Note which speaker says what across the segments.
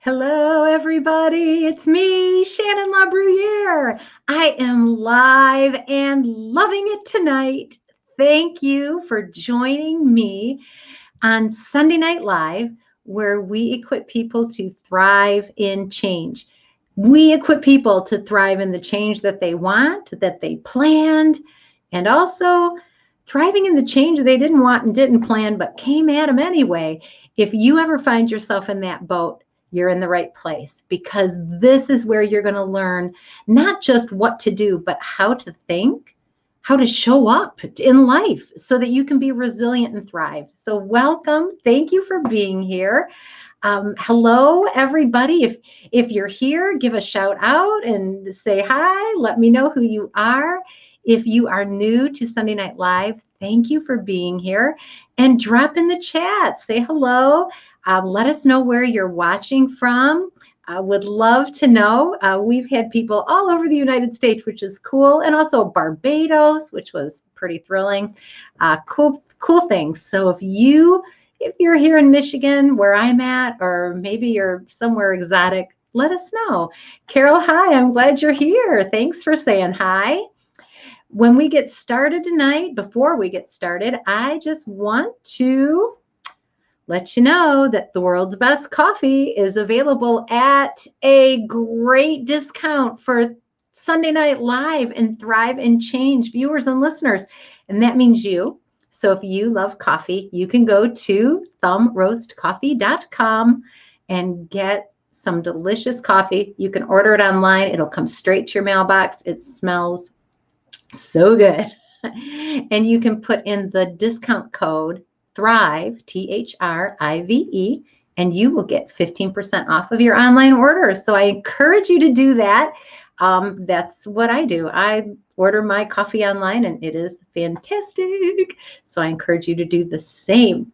Speaker 1: Hello, everybody. It's me, Shannon LaBruyere. I am live and loving it tonight. Thank you for joining me on Sunday Night Live, where we equip people to thrive in change. We equip people to thrive in the change that they want, that they planned, and also thriving in the change they didn't want and didn't plan, but came at them anyway. If you ever find yourself in that boat, you're in the right place, because this is where you're going to learn not just what to do, but how to think, how to show up in life so that you can be resilient and thrive. So welcome. Thank you for being here. Hello, everybody. If you're here, give a shout out and say hi. Let me know who you are. If you are new to Sunday Night Live, thank you for being here. And drop in the chat. Say hello. Let us know where you're watching from. I would love to know. We've had people all over the United States, which is cool, and also Barbados, which was pretty thrilling. Cool things. So if you're here in Michigan, where I'm at, or maybe you're somewhere exotic, let us know. Carol, hi, I'm glad you're here. Thanks for saying hi. When we get started tonight, before we get started, I just want to let you know that the world's best coffee is available at a great discount for Sunday Night Live and Thrive and Change viewers and listeners. And that means you. So if you love coffee, you can go to thumbroastcoffee.com and get some delicious coffee. You can order it online. It'll come straight to your mailbox. It smells so good. And you can put in the discount code Thrive, THRIVE, and you will get 15% off of your online orders. So I encourage you to do that. That's what I do. I order my coffee online and it is fantastic. So I encourage you to do the same.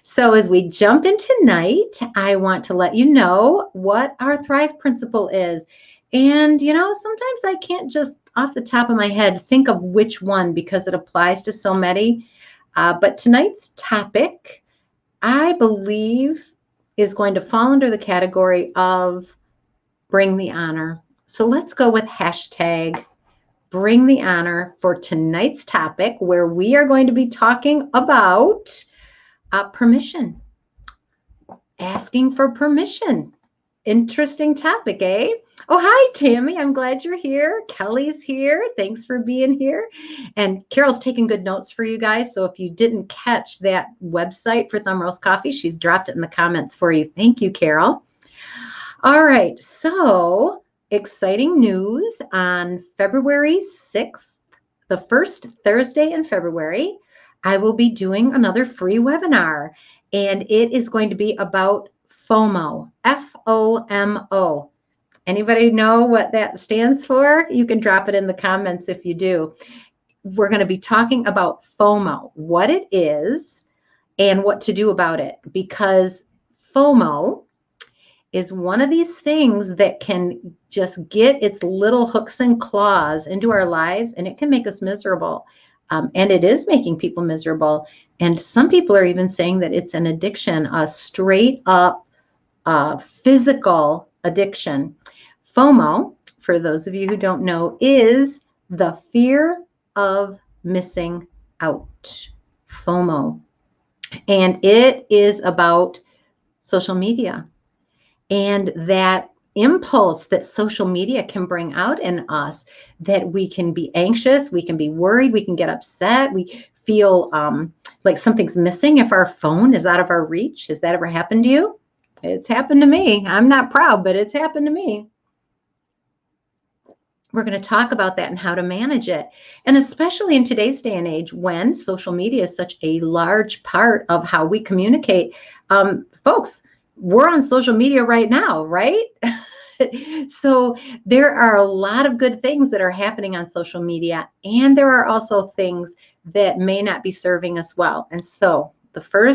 Speaker 1: So as we jump in tonight, I want to let you know what our Thrive principle is. And, sometimes I can't just off the top of my head think of which one because it applies to so many. But tonight's topic, I believe, is going to fall under the category of bring the honor. So let's go with hashtag bring the honor for tonight's topic, where we are going to be talking about permission, asking for permission. Interesting topic, eh? Oh, hi, Tammy. I'm glad you're here. Kelly's here. Thanks for being here. And Carol's taking good notes for you guys. So if you didn't catch that website for Thumb Roast Coffee, she's dropped it in the comments for you. Thank you, Carol. All right. So exciting news on February 6th, the first Thursday in February, I will be doing another free webinar, and it is going to be about FOMO, FOMO. Anybody know what that stands for? You can drop it in the comments if you do. We're going to be talking about FOMO, what it is and what to do about it, because FOMO is one of these things that can just get its little hooks and claws into our lives, and it can make us miserable. And it is making people miserable. And some people are even saying that it's an addiction, a straight up physical addiction. FOMO, for those of you who don't know, is the fear of missing out. FOMO. And it is about social media and that impulse that social media can bring out in us, that we can be anxious, we can be worried, we can get upset, we feel like something's missing if our phone is out of our reach. Has that ever happened to you? It's happened to me. I'm not proud, but it's happened to me. We're going to talk about that and how to manage it. And especially in today's day and age, when social media is such a large part of how we communicate. Folks, we're on social media right now, right? So there are a lot of good things that are happening on social media, and there are also things that may not be serving us well. And so the free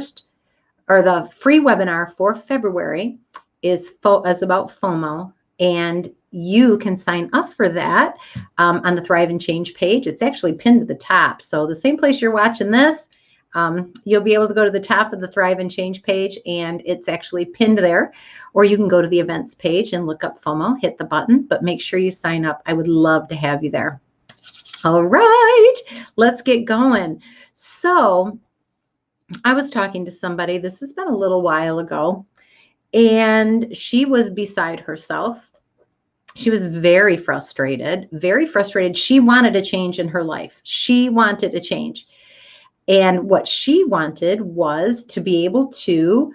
Speaker 1: webinar for February is about FOMO, and you can sign up for that on the Thrive and Change page. It's actually pinned to the top. So the same place you're watching this, You'll be able to go to the top of the Thrive and Change page, and it's actually pinned there. Or you can go to the events page and look up FOMO, hit the button, but make sure you sign up. I would love to have you there. All right, let's get going. So I was talking to somebody, this has been a little while ago, and she was beside herself. She was very frustrated, very frustrated. She wanted a change in her life. She wanted a change. And what she wanted was to be able to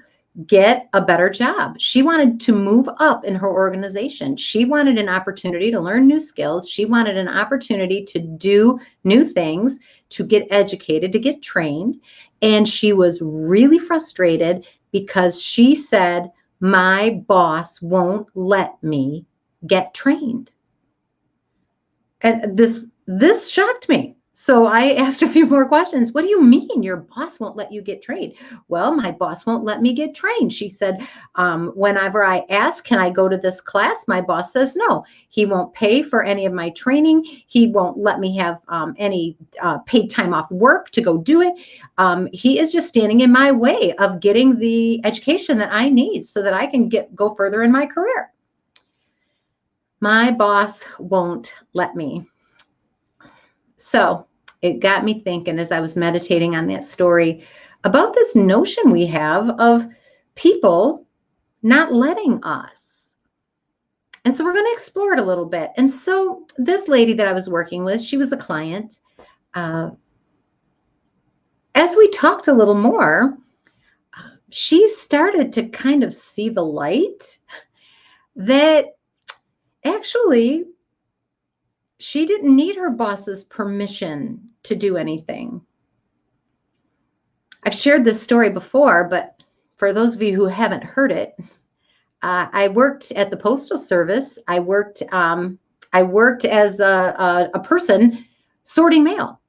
Speaker 1: get a better job. She wanted to move up in her organization. She wanted an opportunity to learn new skills. She wanted an opportunity to do new things, to get educated, to get trained. And she was really frustrated because she said, my boss won't let me get trained. And this shocked me. So I asked a few more questions. What do you mean your boss won't let you get trained? Well, my boss won't let me get trained. She said, whenever I ask, can I go to this class? My boss says no. He won't pay for any of my training. He won't let me have any paid time off work to go do it. He is just standing in my way of getting the education that I need so that I can go further in my career. My boss won't let me. So it got me thinking as I was meditating on that story about this notion we have of people not letting us. And so we're going to explore it a little bit. And so this lady that I was working with, she was a client. As we talked a little more, she started to kind of see the light that actually she didn't need her boss's permission to do anything. I've shared this story before, but for those of you who haven't heard it, I worked at the Postal Service. I worked as a person sorting mail.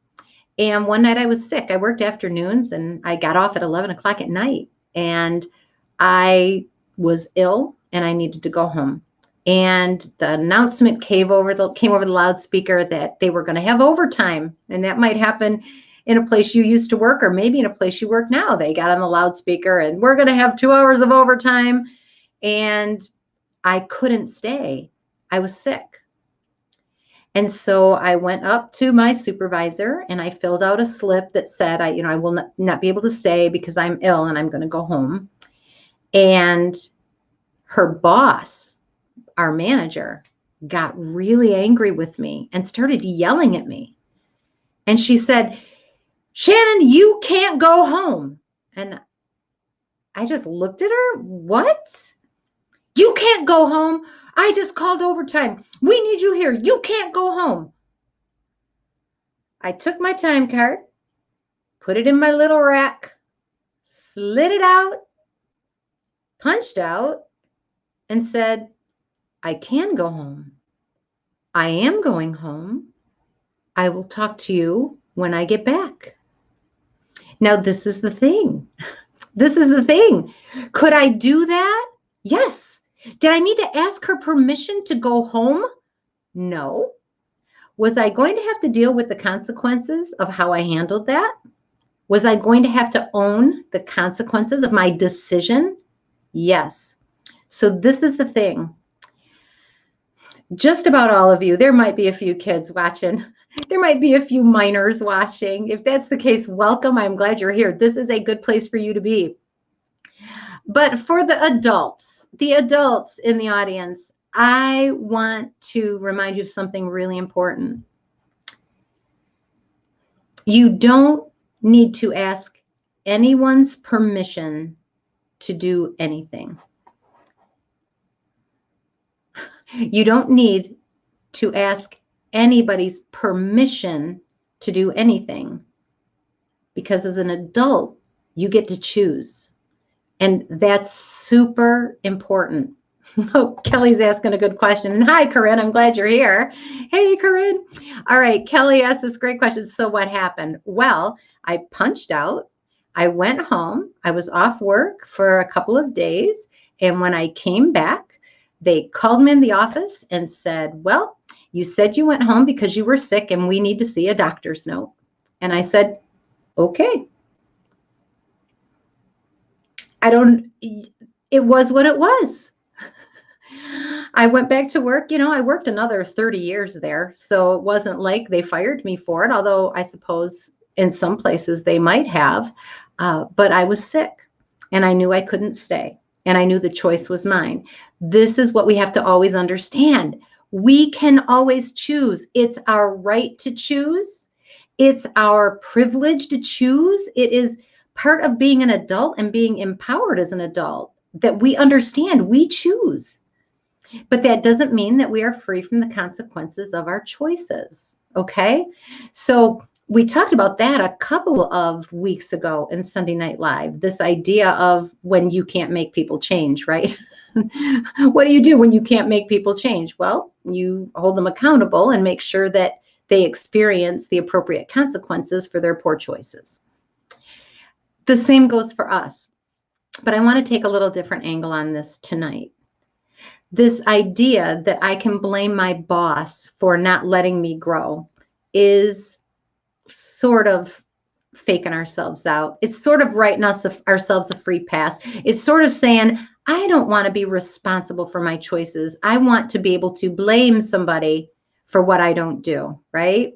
Speaker 1: And one night I was sick. I worked afternoons and I got off at 11 o'clock at night. And I was ill and I needed to go home. And the announcement came over the loudspeaker that they were going to have overtime. And that might happen in a place you used to work or maybe in a place you work now. They got on the loudspeaker and we're going to have 2 hours of overtime. And I couldn't stay. I was sick. And so I went up to my supervisor and I filled out a slip that said, I will not be able to stay because I'm ill and I'm going to go home. And her boss, our manager, got really angry with me and started yelling at me. And she said, Shannon, you can't go home. And I just looked at her. What? You can't go home? I just called overtime. We need you here. You can't go home. I took my time card, put it in my little rack, slid it out, punched out, and said, I can go home. I am going home. I will talk to you when I get back. Now, this is the thing. This is the thing. Could I do that? Yes. Did I need to ask her permission to go home? No. Was I going to have to deal with the consequences of how I handled that? Was I going to have to own the consequences of my decision? Yes. So this is the thing. Just about all of you, there might be a few kids watching. There might be a few minors watching. If that's the case, welcome. I'm glad you're here. This is a good place for you to be. But for the adults in the audience, I want to remind you of something really important. You don't need to ask anyone's permission to do anything. You don't need to ask anybody's permission to do anything, because as an adult, you get to choose. And that's super important. Oh, Kelly's asking a good question. And hi, Corinne. I'm glad you're here. Hey, Corinne. All right. Kelly asked this great question. So what happened? Well, I punched out. I went home. I was off work for a couple of days. And when I came back, they called me in the office and said, well, you said you went home because you were sick and we need to see a doctor's note. And I said, okay. it was what it was. I went back to work. I worked another 30 years there. So it wasn't like they fired me for it, although I suppose in some places they might have. But I was sick and I knew I couldn't stay. And I knew the choice was mine. This is what we have to always understand. We can always choose. It's our right to choose. It's our privilege to choose. It is part of being an adult and being empowered as an adult that we understand we choose. But that doesn't mean that we are free from the consequences of our choices. Okay? So we talked about that a couple of weeks ago in Sunday Night Live, this idea of when you can't make people change, right? What do you do when you can't make people change? Well, you hold them accountable and make sure that they experience the appropriate consequences for their poor choices. The same goes for us. But I want to take a little different angle on this tonight. This idea that I can blame my boss for not letting me grow is sort of faking ourselves out. It's sort of writing ourselves a free pass. It's sort of saying, I don't want to be responsible for my choices. I want to be able to blame somebody for what I don't do, right?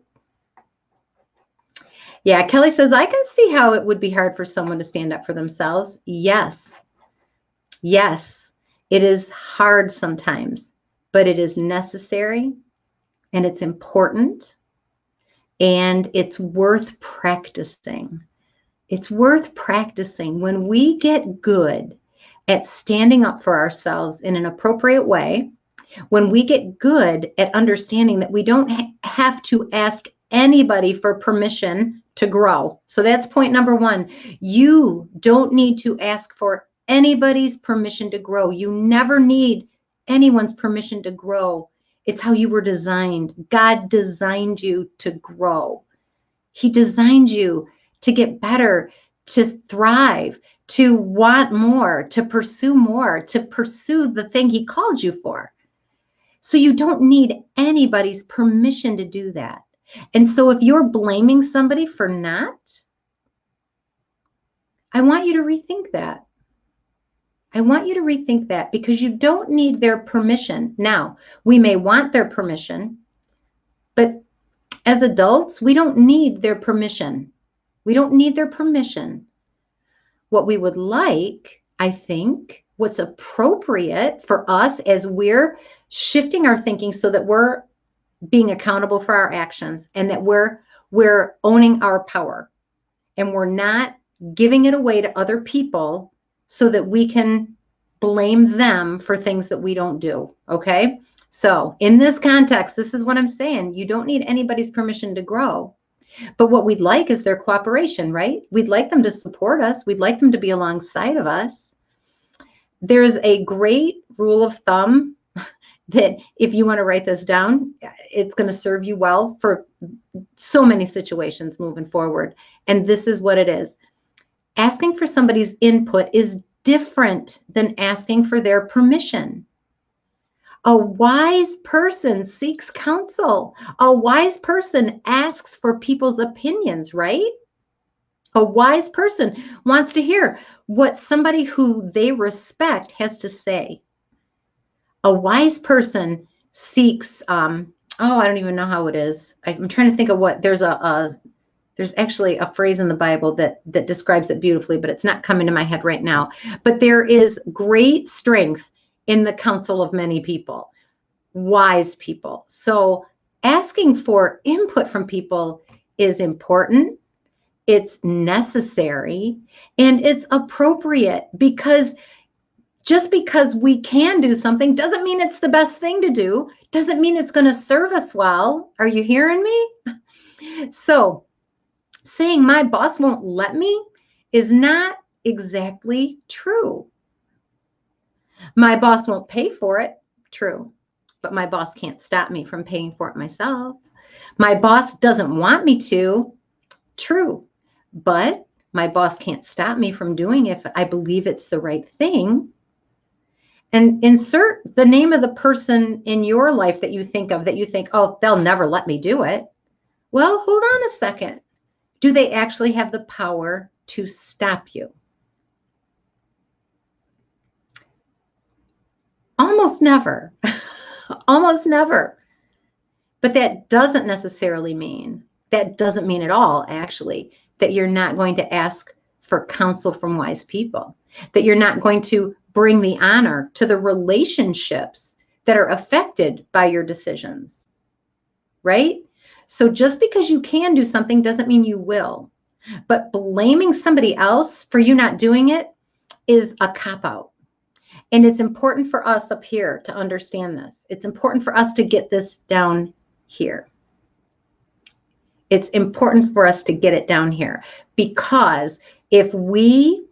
Speaker 1: Yeah, Kelly says, I can see how it would be hard for someone to stand up for themselves. Yes. Yes, it is hard sometimes, but it is necessary and it's important. And it's worth practicing. It's worth practicing. When we get good at standing up for ourselves in an appropriate way, when we get good at understanding that we don't have to ask anybody for permission to grow. So that's point number one. You don't need to ask for anybody's permission to grow. You never need anyone's permission to grow. It's how you were designed. God designed you to grow. He designed you to get better, to thrive, to want more, to pursue the thing he called you for. So you don't need anybody's permission to do that. And so if you're blaming somebody for not, I want you to rethink that. I want you to rethink that because you don't need their permission. Now, we may want their permission, but as adults, we don't need their permission. We don't need their permission. What we would like, I think, what's appropriate for us as we're shifting our thinking so that we're being accountable for our actions and that we're owning our power and we're not giving it away to other people so that we can blame them for things that we don't do, okay? So in this context, this is what I'm saying. You don't need anybody's permission to grow. But what we'd like is their cooperation, right? We'd like them to support us. We'd like them to be alongside of us. There's a great rule of thumb that if you want to write this down, it's going to serve you well for so many situations moving forward. And this is what it is. Asking for somebody's input is different than asking for their permission. A wise person seeks counsel. A wise person asks for people's opinions, right? A wise person wants to hear what somebody who they respect has to say. A wise person seeks, I don't even know how it is. I'm trying to think of what, there's actually a phrase in the Bible that describes it beautifully, but it's not coming to my head right now. But there is great strength in the counsel of many people, wise people. So asking for input from people is important, it's necessary, and it's appropriate because just because we can do something doesn't mean it's the best thing to do, doesn't mean it's going to serve us well. Are you hearing me? So saying my boss won't let me is not exactly true. My boss won't pay for it, true, but my boss can't stop me from paying for it myself. My boss doesn't want me to, true, but my boss can't stop me from doing it if I believe it's the right thing. And insert the name of the person in your life that you think of, oh, they'll never let me do it. Well, hold on a second. Do they actually have the power to stop you? Almost never. Almost never. But that doesn't necessarily mean, that doesn't mean at all, actually, that you're not going to ask for counsel from wise people, that you're not going to bring the honor to the relationships that are affected by your decisions, right? So just because you can do something doesn't mean you will. But blaming somebody else for you not doing it is a cop-out. And it's important for us up here to understand this. It's important for us to get this down here. It's important for us to get it down here, because if we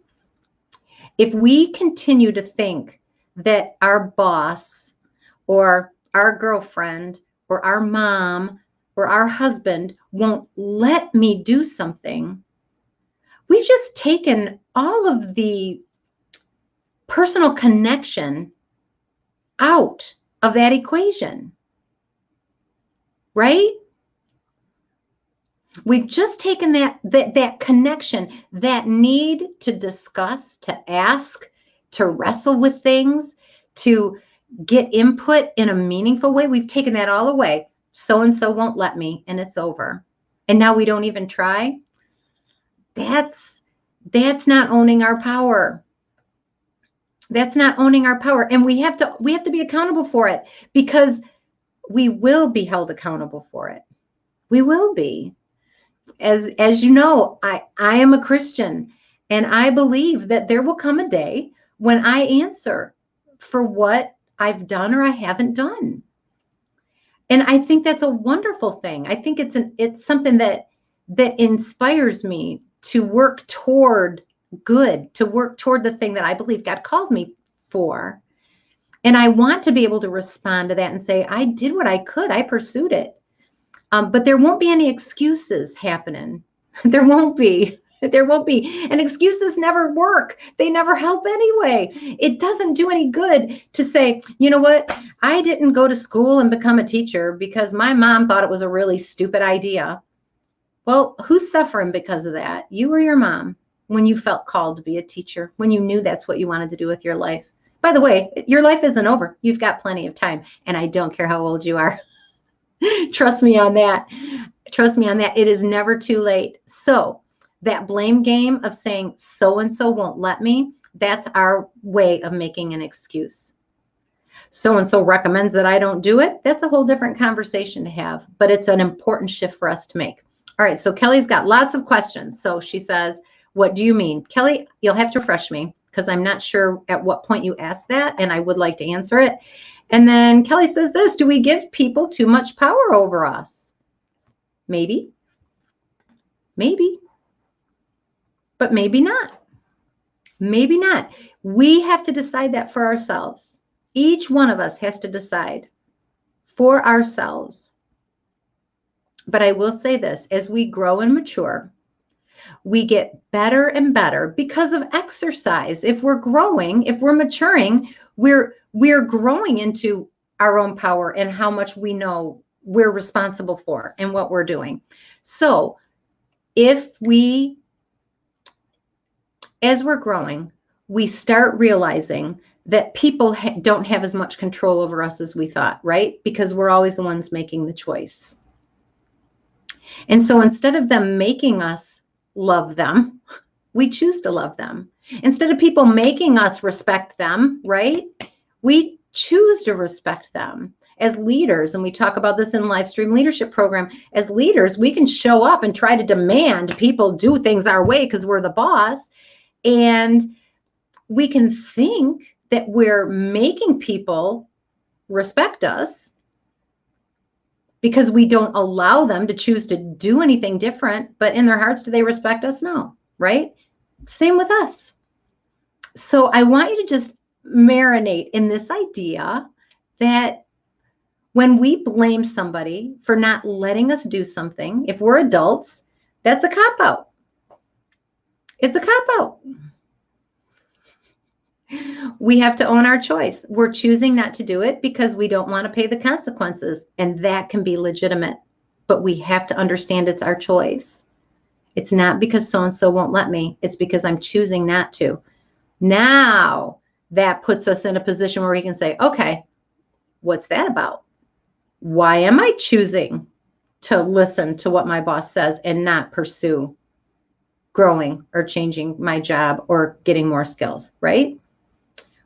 Speaker 1: continue to think that our boss or our girlfriend or our mom or our husband won't let me do something, we've just taken all of the personal connection out of that equation, right? We've just taken that connection, that need to discuss, to ask, to wrestle with things, to get input in a meaningful way. We've taken that all away. So-and-so won't let me, and it's over. And now we don't even try. That's not owning our power. That's not owning our power. And we have to be accountable for it, because we will be held accountable for it. We will be. As you know, I am a Christian, and I believe that there will come a day when I answer for what I've done or I haven't done. And I think that's a wonderful thing. I think it's something that inspires me to work toward good, to work toward the thing that I believe God called me for. And I want to be able to respond to that and say, I did what I could. I pursued it. But there won't be any excuses happening. There won't be. There won't be. And excuses never work. They never help anyway. It doesn't do any good to say, you know what? I didn't go to school and become a teacher because my mom thought it was a really stupid idea. Well, who's suffering because of that? You or your mom, when you felt called to be a teacher, when you knew that's what you wanted to do with your life. By the way, your life isn't over. You've got plenty of time. And I don't care how old you are. Trust me on that. Trust me on that. It is never too late. So that blame game of saying so-and-so won't let me, that's our way of making an excuse. So-and-so recommends that I don't do it. That's a whole different conversation to have, but it's an important shift for us to make. All right, so Kelly's got lots of questions. So she says, what do you mean? Kelly, you'll have to refresh me because I'm not sure at what point you asked that, and I would like to answer it. And then Kelly says this, do we give people too much power over us? Maybe. Maybe. But maybe not. Maybe not. We have to decide that for ourselves. Each one of us has to decide for ourselves. But I will say this, as we grow and mature, we get better and better because of exercise. If we're growing, if we're maturing, we're growing into our own power and how much we know we're responsible for and what we're doing. So if we, as we're growing, we start realizing that people don't have as much control over us as we thought, right? Because we're always the ones making the choice. And so instead of them making us love them, we choose to love them. Instead of people making us respect them, right? We choose to respect them. As leaders, and we talk about this in Livestream Leadership Program, as leaders, we can show up and try to demand people do things our way because we're the boss. And we can think that we're making people respect us because we don't allow them to choose to do anything different. But in their hearts, do they respect us? No, right? Same with us. So I want you to just marinate in this idea that when we blame somebody for not letting us do something, if we're adults, that's a cop-out. It's a cop-out. We have to own our choice. We're choosing not to do it because we don't want to pay the consequences, and that can be legitimate. But we have to understand it's our choice. It's not because so-and-so won't let me. It's because I'm choosing not to. Now, that puts us in a position where we can say, okay, what's that about? Why am I choosing to listen to what my boss says and not pursue growing or changing my job or getting more skills, right?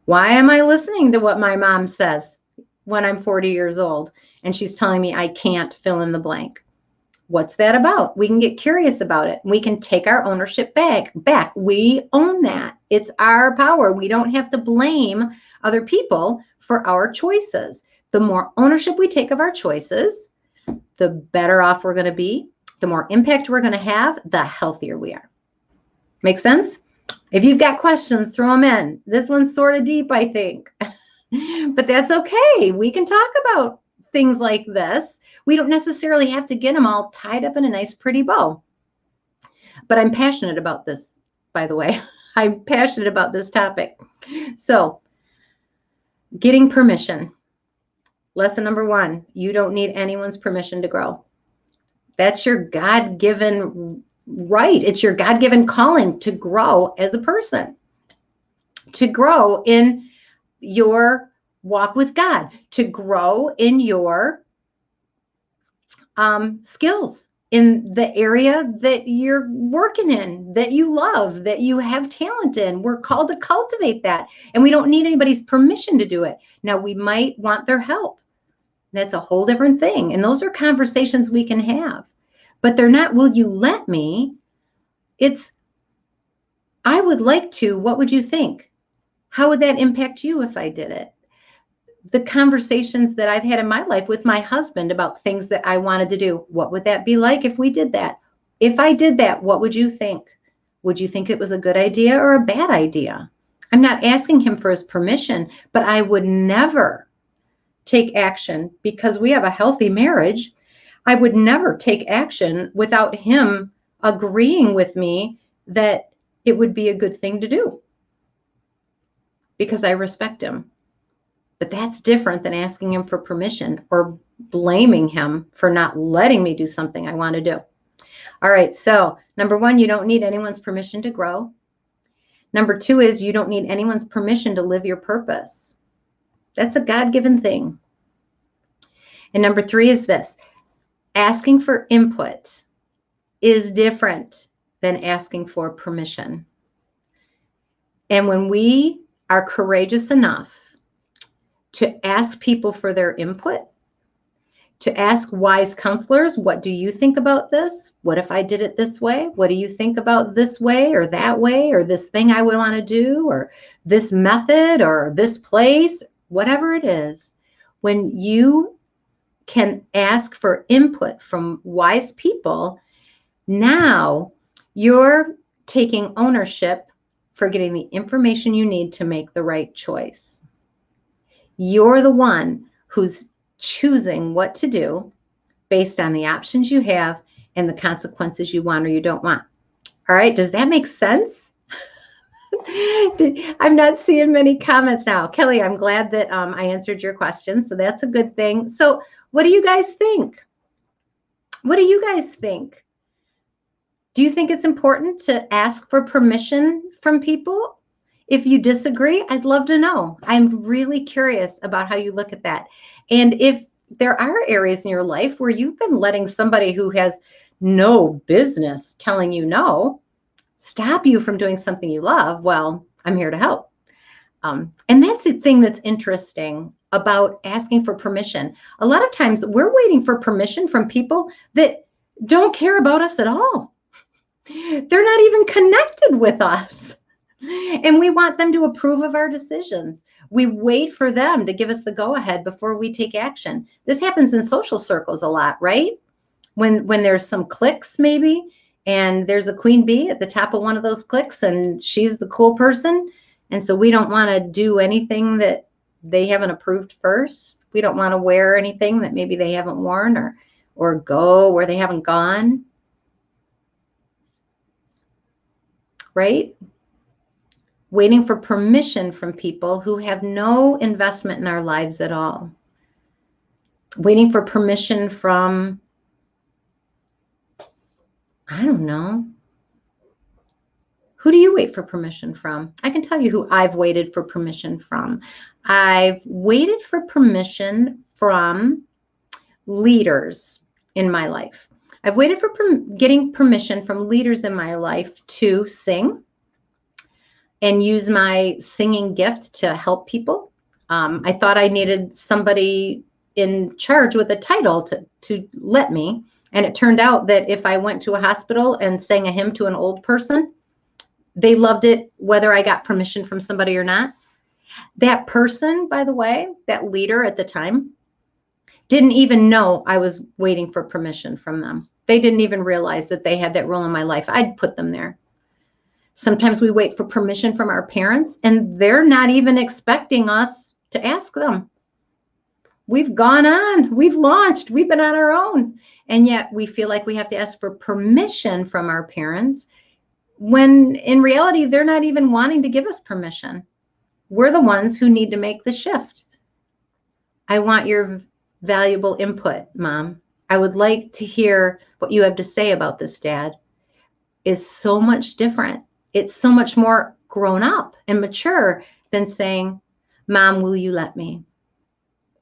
Speaker 1: Why am I listening to what my mom says when I'm 40 years old and she's telling me I can't fill in the blank? What's that about? We can get curious about it. We can take our ownership back. We own that. It's our power. We don't have to blame other people for our choices. The more ownership we take of our choices, the better off we're going to be, the more impact we're going to have, the healthier we are. Make sense? If you've got questions, throw them in. This one's sort of deep, I think. But that's okay. We can talk about things like this. We don't necessarily have to get them all tied up in a nice, pretty bow. But I'm passionate about this, by the way. I'm passionate about this topic. So, getting permission. Lesson number 1, you don't need anyone's permission to grow. That's your God-given right. It's your God-given calling to grow as a person, to grow in your walk with God, to grow in your skills in the area that you're working in, that you love, that you have talent in. We're called to cultivate that, and we don't need anybody's permission to do it. Now, we might want their help. That's a whole different thing, and those are conversations we can have. But they're not, will you let me? It's, I would like to. What would you think? How would that impact you if I did it? The conversations that I've had in my life with my husband about things that I wanted to do. What would that be like if we did that? If I did that, what would you think? Would you think it was a good idea or a bad idea? I'm not asking him for his permission, but I would never take action because we have a healthy marriage. I would never take action without him agreeing with me that it would be a good thing to do because I respect him. But that's different than asking him for permission or blaming him for not letting me do something I want to do. All right, so number 1, you don't need anyone's permission to grow. Number 2 is you don't need anyone's permission to live your purpose. That's a God-given thing. And number 3 is this: asking for input is different than asking for permission. And when we are courageous enough to ask people for their input, to ask wise counselors, what do you think about this? What if I did it this way? What do you think about this way or that way, or this thing I would want to do, or this method or this place, whatever it is? When you can ask for input from wise people, now you're taking ownership for getting the information you need to make the right choice. You're the one who's choosing what to do based on the options you have and the consequences you want or you don't want. All right, does that make sense? I'm not seeing many comments now. Kelly, I'm glad that I answered your question, so that's a good thing. So what do you guys think? What do you guys think? Do you think it's important to ask for permission from people? If you disagree, I'd love to know. I'm really curious about how you look at that. And if there are areas in your life where you've been letting somebody who has no business telling you no stop you from doing something you love, well, I'm here to help. And that's the thing that's interesting about asking for permission. A lot of times we're waiting for permission from people that don't care about us at all. They're not even connected with us. And we want them to approve of our decisions. We wait for them to give us the go-ahead before we take action. This happens in social circles a lot, right? When there's some cliques maybe, and there's a queen bee at the top of one of those cliques, and she's the cool person. And so we don't want to do anything that they haven't approved first. We don't want to wear anything that maybe they haven't worn or go where they haven't gone. Right? Waiting for permission from people who have no investment in our lives at all. Waiting for permission from, I don't know, Who do you wait for permission from? I can tell you who I've waited for permission from. I've waited for permission from leaders in my life. I've waited for getting permission from leaders in my life to sing and use my singing gift to help people. I thought I needed somebody in charge with a title to let me. And it turned out that if I went to a hospital and sang a hymn to an old person, they loved it whether I got permission from somebody or not. That person, by the way, that leader at the time, didn't even know I was waiting for permission from them. They didn't even realize that they had that role in my life. I'd put them there. Sometimes we wait for permission from our parents, and they're not even expecting us to ask them. We've gone on, we've launched, we've been on our own. And yet we feel like we have to ask for permission from our parents when in reality, they're not even wanting to give us permission. We're the ones who need to make the shift. I want your valuable input, Mom. I would like to hear what you have to say about this, Dad. Is so much different. It's so much more grown up and mature than saying, Mom, will you let me?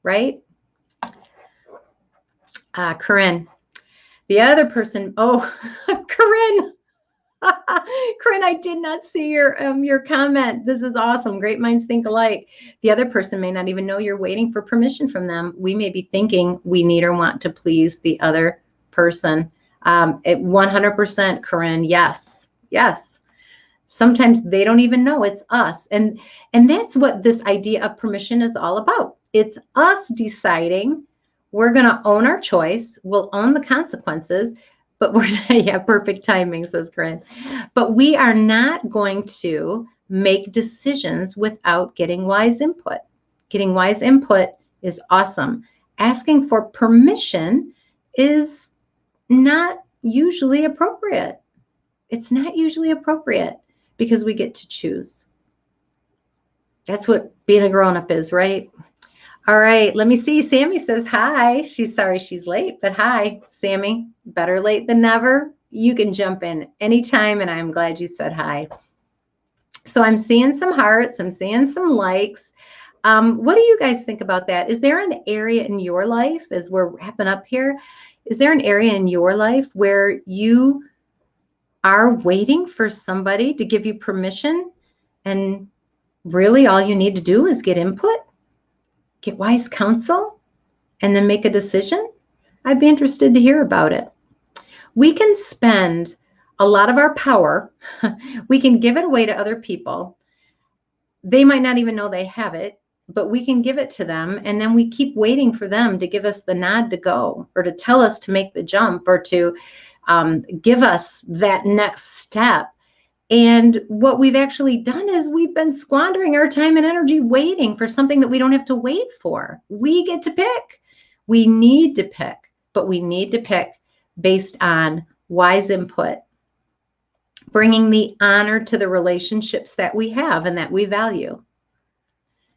Speaker 1: Right? Corinne. The other person, oh, Corinne. Corinne, I did not see your comment. This is awesome. Great minds think alike. The other person may not even know you're waiting for permission from them. We may be thinking we need or want to please the other person. 100%, Corinne. Yes. Yes. Sometimes they don't even know it's us. And that's what this idea of permission is all about. It's us deciding we're going to own our choice. We'll own the consequences. But we're, yeah, perfect timing, says Corinne. But we are not going to make decisions without getting wise input. Getting wise input is awesome. Asking for permission is not usually appropriate. It's not usually appropriate because we get to choose. That's what being a grown-up is, right? All right, let me see. Sammy says hi. She's sorry she's late, but hi, Sammy. Better late than never. You can jump in anytime, and I'm glad you said hi. So I'm seeing some hearts. I'm seeing some likes. What do you guys think about that? Is there an area in your life, as we're wrapping up here, is there an area in your life where you are waiting for somebody to give you permission, and really all you need to do is get input? Get wise counsel, and then make a decision? I'd be interested to hear about it. We can spend a lot of our power. We can give it away to other people. They might not even know they have it, but we can give it to them. And then we keep waiting for them to give us the nod to go, or to tell us to make the jump, or to give us that next step. And what we've actually done is we've been squandering our time and energy waiting for something that we don't have to wait for. We get to pick. We need to pick, but we need to pick based on wise input, bringing the honor to the relationships that we have and that we value.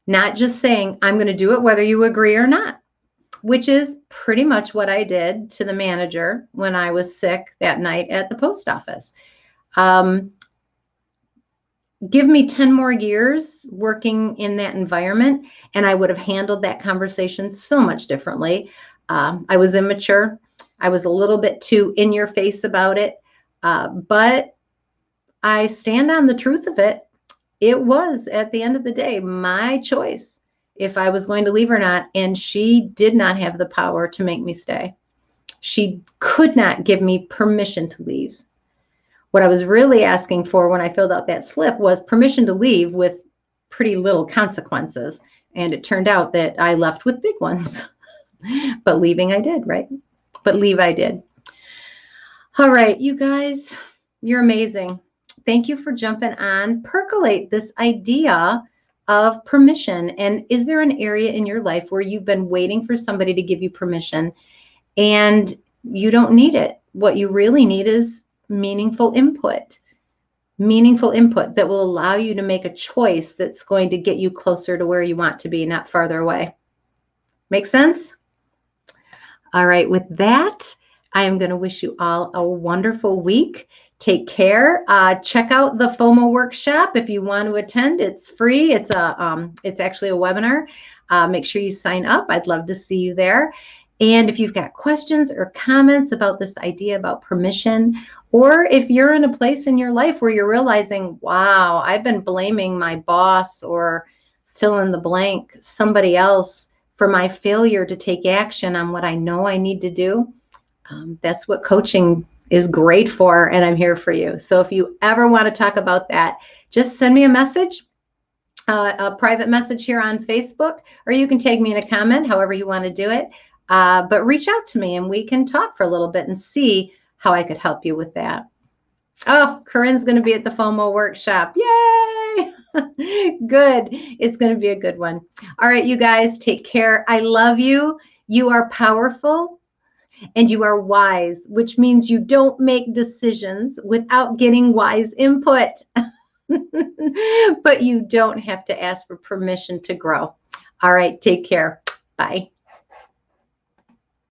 Speaker 1: Not just saying, I'm going to do it whether you agree or not, which is pretty much what I did to the manager when I was sick that night at the post office. Give me 10 more years working in that environment, and I would have handled that conversation so much differently. I was immature. I was a little bit too in your face about it, but I stand on the truth of it. It was, at the end of the day, my choice if I was going to leave or not, and she did not have the power to make me stay. She could not give me permission to leave. What I was really asking for when I filled out that slip was permission to leave with pretty little consequences. And it turned out that I left with big ones. But leaving I did, right? But leave I did. All right, you guys, you're amazing. Thank you for jumping on. Percolate this idea of permission. And is there an area in your life where you've been waiting for somebody to give you permission and you don't need it? What you really need is meaningful input that will allow you to make a choice that's going to get you closer to where you want to be, not farther away. Make sense? All right, with that, I am going to wish you all a wonderful week. Take care. Check out the FOMO workshop if you want to attend. It's free. It's actually a webinar. Make sure you sign up. I'd love to see you there. And if you've got questions or comments about this idea about permission, or if you're in a place in your life where you're realizing, wow, I've been blaming my boss or fill in the blank, somebody else, for my failure to take action on what I know I need to do, that's what coaching is great for, and I'm here for you. So if you ever want to talk about that, just send me a message, a private message here on Facebook, or you can tag me in a comment, however you want to do it. But reach out to me and we can talk for a little bit and see how I could help you with that. Oh, Corinne's going to be at the FOMO workshop. Yay! Good. It's going to be a good one. All right, you guys, take care. I love you. You are powerful and you are wise, which means you don't make decisions without getting wise input. But you don't have to ask for permission to grow. All right, take care. Bye.